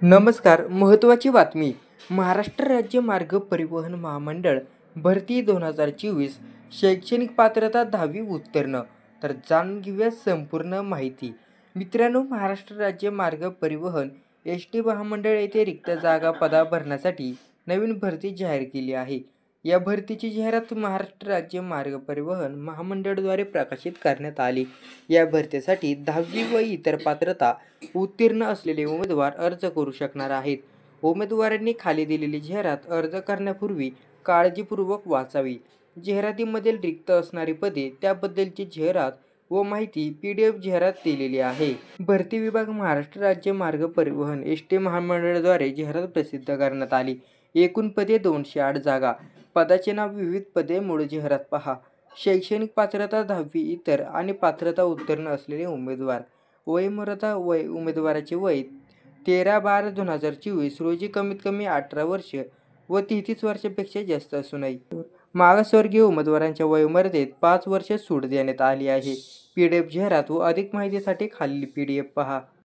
नमस्कार. महत्त्वाची बातमी. महाराष्ट्र राज्य मार्ग परिवहन महामंडळ भरती 2024 शैक्षणिक पात्रता 10वी उत्तीर्ण. तर जाणून घेऊया संपूर्ण माहिती. मित्रांनो, महाराष्ट्र राज्य मार्ग परिवहन एस टी महामंडळ येथे रिक्त जागा पदा भरण्यासाठी नवीन भरती जाहीर केली आहे. या भरतीची जाहिरात महाराष्ट्र राज्य मार्ग परिवहन महामंडळाद्वारे प्रकाशित करण्यात आली. या भरतीसाठी 10वी व इतर पात्रता उत्तीर्ण असलेले उमेदवार अर्ज करू शकणार आहेत. उमेदवारांनी खाली दिलेली जाहिरात अर्ज करण्यापूर्वी काळजीपूर्वक वाचावी. जाहिरातीमध्ये रिक्त असणारी पदे, त्याबद्दलची जाहिरात व माहिती PDF जाहिरात दिलेली आहे. भरती विभाग महाराष्ट्र राज्य मार्ग परिवहन एस टी महामंडळाद्वारे जाहिरात प्रसिद्ध करण्यात आली. एकूण पदे 208 जागा. पदाचे नाव, विविध पदे, मूळ जाहिरात पहा. शैक्षणिक पात्रता 10वी इतर आणि पात्रता उत्तीर्ण असलेले उमेदवार. वयोमर्यादा उमेदवाराचे वय 13/12/2024 रोजी कमीत कमी 18 वर्ष व 33 वर्षापेक्षा जास्त असू नये. मागासवर्गीय उमेदवारांच्या वयोमर्यादेत 5 वर्ष सूट देण्यात आली आहे. PDF जाहिरात व अधिक माहितीसाठी खालील PDF पहा.